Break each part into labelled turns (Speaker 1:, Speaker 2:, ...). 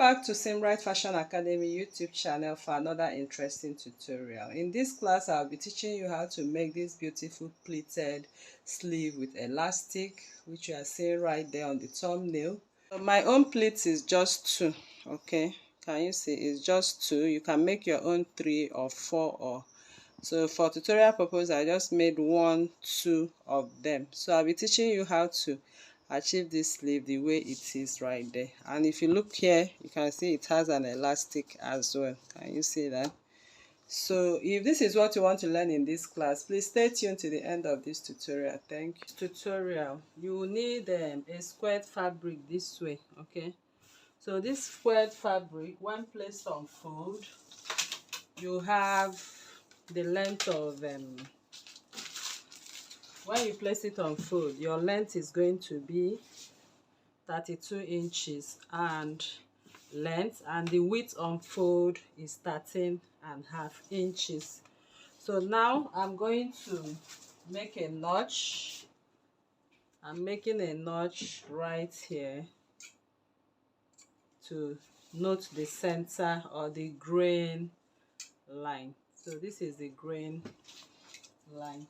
Speaker 1: back to Simbright Fashion Academy YouTube channel for another interesting tutorial. In this class, I'll be teaching you how to make this beautiful pleated sleeve with elastic, which you are seeing right there on the thumbnail. So my own pleats is just 2, okay? Can you see? It's just 2. You can make your own 3 or 4 or so. For tutorial purpose, I just made 1, 2 of them. So I'll be teaching you how to achieve this sleeve the way it is right there. And if you look here, you can see it has an elastic as well. Can you see that? So if this is what you want to learn in this class, please stay tuned to the end of this tutorial. Thank you. Tutorial, you will need a squared fabric this way, okay? So this squared fabric, when placed on fold, you have the length of when you place it on fold, your length is going to be 32 inches and length, and the width on fold is 13.5 inches. So now I'm going to make a notch. I'm making a notch right here to note the center or the grain line. So this is the grain line.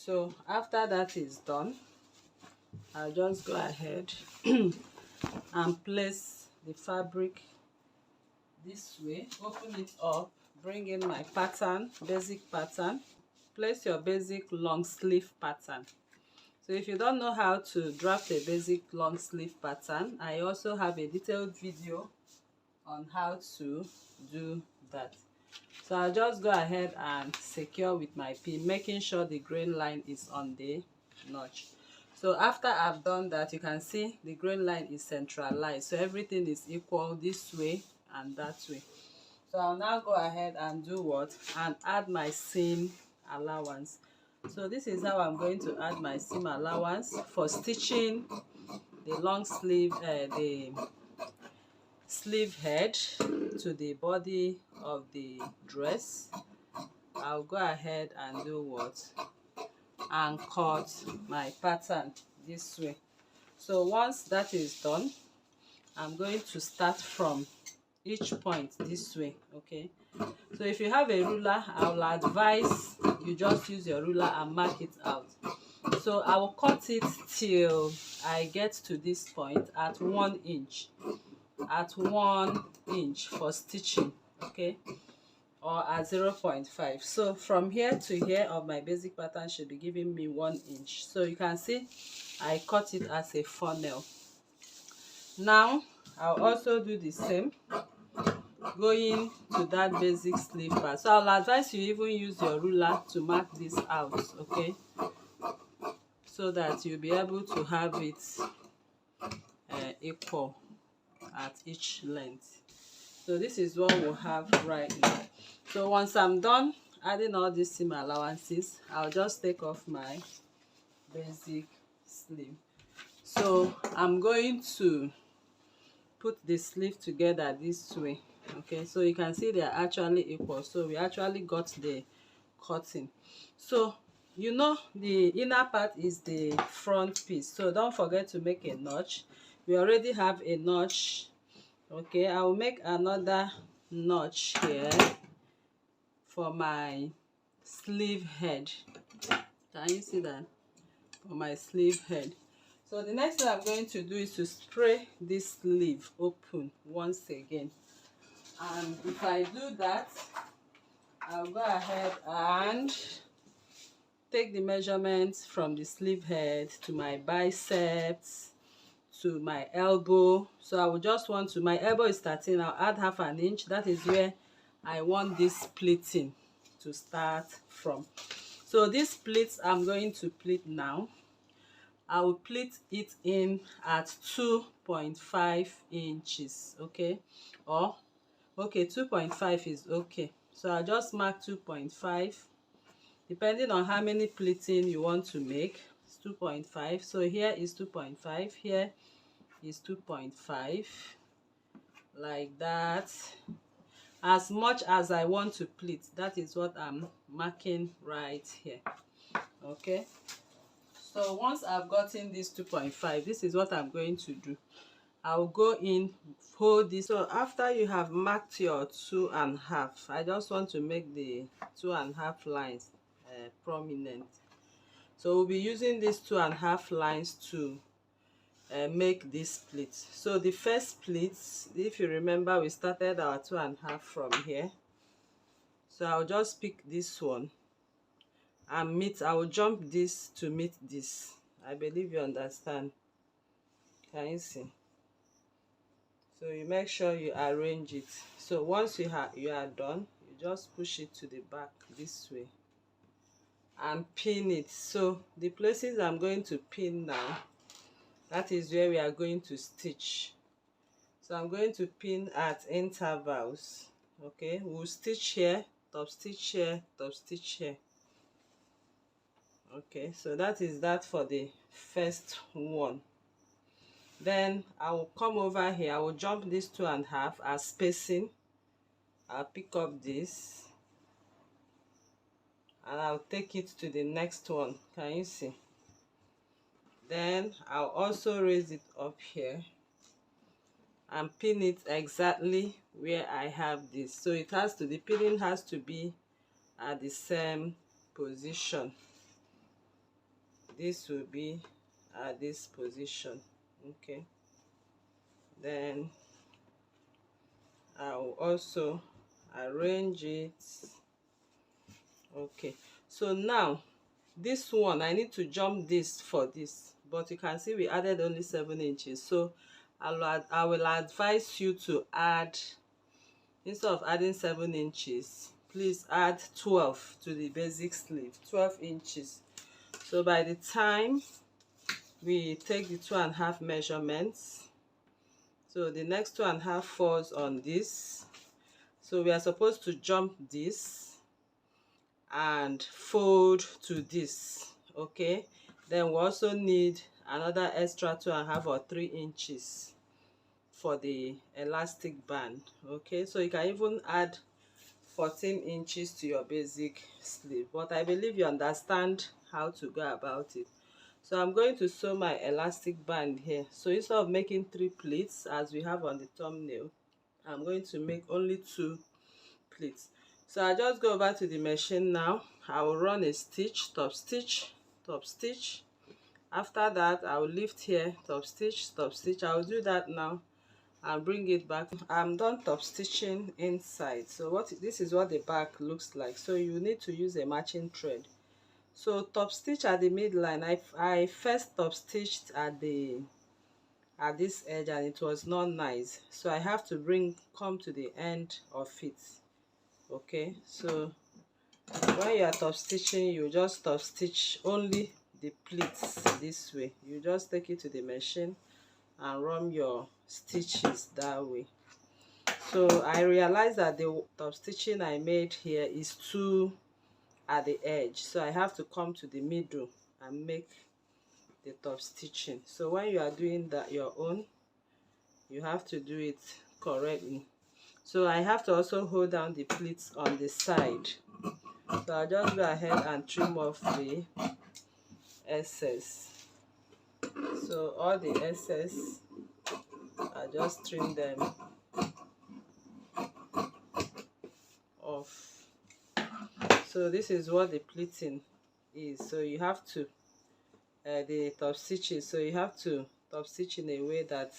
Speaker 1: So after that is done, I'll just go ahead and place the fabric this way, open it up, bring in my pattern, basic pattern, place your basic long sleeve pattern. So if you don't know how to draft a basic long sleeve pattern, I also have a detailed video on how to do that. So I'll just go ahead and secure with my pin, making sure the grain line is on the notch. So after I've done that, you can see the grain line is centralized, so everything is equal this way and that way. So I'll now go ahead and do what? And add my seam allowance. So this is how I'm going to add my seam allowance for stitching the long sleeve, the sleeve head to the body of the dress. I'll go ahead and do what? And cut my pattern this way. So once that is done, I'm going to start from each point this way, okay? So if you have a ruler, I will advise you just use your ruler and mark it out. So I will cut it till I get to this point at 1 inch. At 1 inch for stitching, okay, or at 0.5. So from here to here of my basic pattern should be giving me 1 inch. So you can see I cut it as a funnel. Now I'll also do the same going to that basic sleeve part. So I'll advise you even use your ruler to mark this out, okay, so that you'll be able to have it equal at each length. So this is what we'll have right now. So once I'm done adding all these seam allowances, I'll just take off my basic sleeve. So I'm going to put the sleeve together this way, okay? So you can see they are actually equal, so we actually got the cutting. So you know the inner part is the front piece, so don't forget to make a notch. We already have a notch, okay? I will make another notch here for my sleeve head. Can you see that? For my sleeve head. So the next thing I'm going to do is to spray this sleeve open once again. And if I do that, I'll go ahead and take the measurements from the sleeve head to my biceps to my elbow. So I will just want to, my elbow is 13, I'll add half an inch. That is where I want this pleating to start from. So these pleats I'm going to pleat now. I will pleat it in at 2.5 inches, okay? Or, okay, 2.5 is okay. So I'll just mark 2.5. Depending on how many pleating you want to make, it's 2.5. So here is 2.5, here is 2.5, like that. As much as I want to pleat, that is what I'm marking right here, okay? So once I've gotten this 2.5, this is what I'm going to do. I'll go in, hold this. So after you have marked your 2.5, I just want to make the 2.5 lines prominent. So we'll be using these 2.5 lines to make this pleat. So the first pleat, if you remember, we started our 2.5 from here. So I'll just pick this one and meet, I will jump this to meet this. I believe you understand. Can you see? So you make sure you arrange it. So once you are done, you just push it to the back this way and pin it. So the places I'm going to pin now, that is where we are going to stitch. So I'm going to pin at intervals. Okay, we'll stitch here, top stitch here, top stitch here. Okay, so that is that for the first one. Then I will come over here, I will jump this 2.5 as spacing. I'll pick up this and I'll take it to the next one. Can you see? Then I'll also raise it up here and pin it exactly where I have this. So it has to, the pinning has to be at the same position. This will be at this position. Okay, then I will also arrange it. Okay, so now this one I need to jump this for this, but you can see we added only 7 inches. So I will advise you to add, instead of adding 7 inches, please add 12 to the basic sleeve, 12 inches. So by the time we take the 2.5 measurements, so the next 2.5 falls on this. So we are supposed to jump this and fold to this. Okay, then we also need another extra 2.5 or 3 inches for the elastic band. Okay, so you can even add 14 inches to your basic sleeve, but I believe you understand how to go about it. So I'm going to sew my elastic band here. So instead of making 3 pleats as we have on the thumbnail, I'm going to make only 2 pleats. So I just go over to the machine now. I will run a stitch, top stitch, top stitch. After that, I will lift here, top stitch, top stitch. I will do that now and bring it back. I'm done top stitching inside. So this is what the back looks like. So you need to use a matching thread. So top stitch at the midline. I first top stitched at this edge and it was not nice. So I have to come to the end of it. Okay, so when you are top stitching, you just top stitch only the pleats this way. You just take it to the machine and run your stitches that way. So I realized that the top stitching I made here is too at the edge, so I have to come to the middle and make the top stitching. So when you are doing that your own, you have to do it correctly. So I have to also hold down the pleats on the side. So I'll just go ahead and trim off the excess. So all the excess, I just trim them off. So this is what the pleating is. So you have to the top stitches, so you have to top stitch in a way that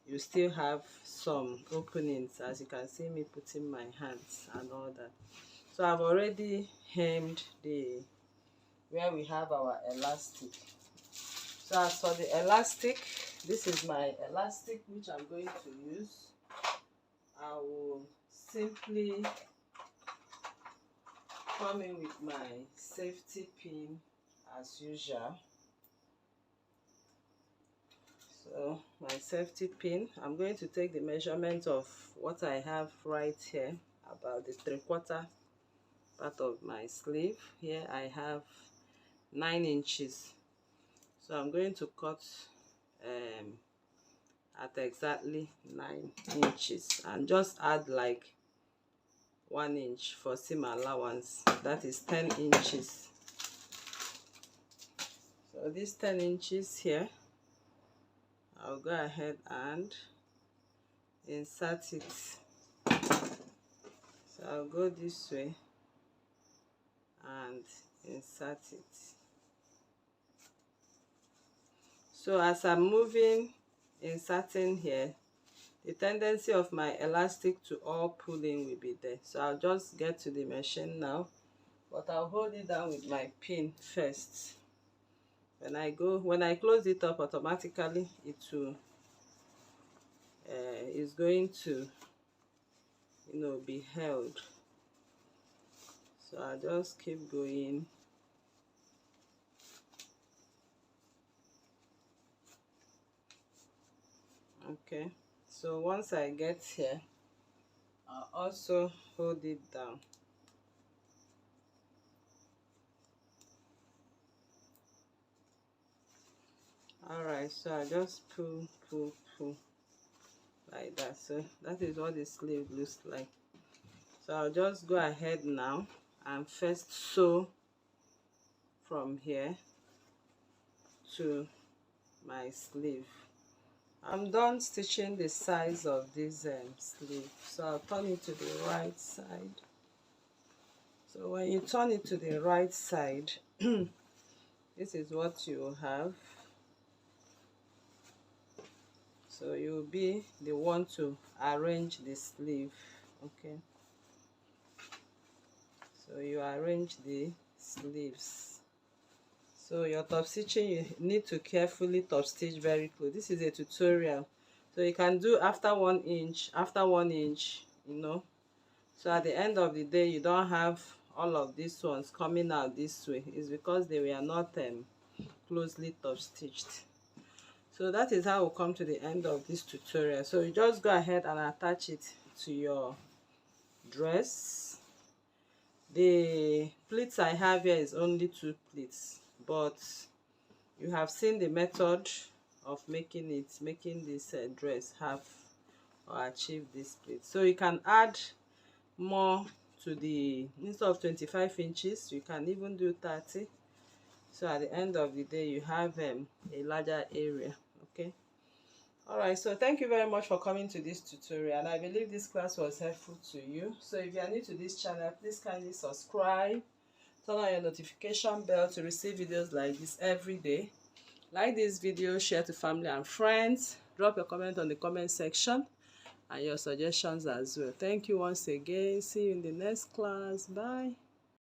Speaker 1: you still have some openings, as you can see me putting my hands and all that. So I've already hemmed where we have our elastic. So as for the elastic, this is my elastic which I'm going to use. I will simply come in with my safety pin as usual. So my safety pin, I'm going to take the measurement of what I have right here, about the 3/4 part of my sleeve. Here I have 9 inches. So I'm going to cut at exactly 9 inches and just add like 1 inch for seam allowance. That is 10 inches. So this 10 inches here, I'll go ahead and insert it. So I'll go this way and insert it. So as I'm moving, inserting here, the tendency of my elastic to all pull in will be there. So I'll just get to the machine now, but I'll hold it down with my pin first. When I close it up, automatically it will is going to, you know, be held. So I'll just keep going. Okay, so once I get here, I'll also hold it down. Alright, so I just pull like that. So that is what the sleeve looks like. So I'll just go ahead now and first sew from here to my sleeve. I'm done stitching the sides of this sleeve, so I'll turn it to the right side. So when you turn it to the right side, this is what you will have. So you'll be the one to arrange the sleeve. Okay, so you arrange the sleeves. So your top stitching, you need to carefully top stitch very close. This is a tutorial, so you can do after 1 inch, after 1 inch, you know. So at the end of the day, you don't have all of these ones coming out this way. It's because they were not closely top stitched. So that is how we'll come to the end of this tutorial. So you just go ahead and attach it to your dress. The pleats I have here is only 2 pleats, but you have seen the method of making this dress have or achieve this pleat. So you can add more to the, instead of 25 inches, you can even do 30. So at the end of the day, you have a larger area. Okay. Alright, so thank you very much for coming to this tutorial, and I believe this class was helpful to you. So if you are new to this channel, please kindly subscribe, turn on your notification bell to receive videos like this every day. Like this video, share to family and friends, drop your comment on the comment section and your suggestions as well. Thank you once again. See you in the next class. Bye.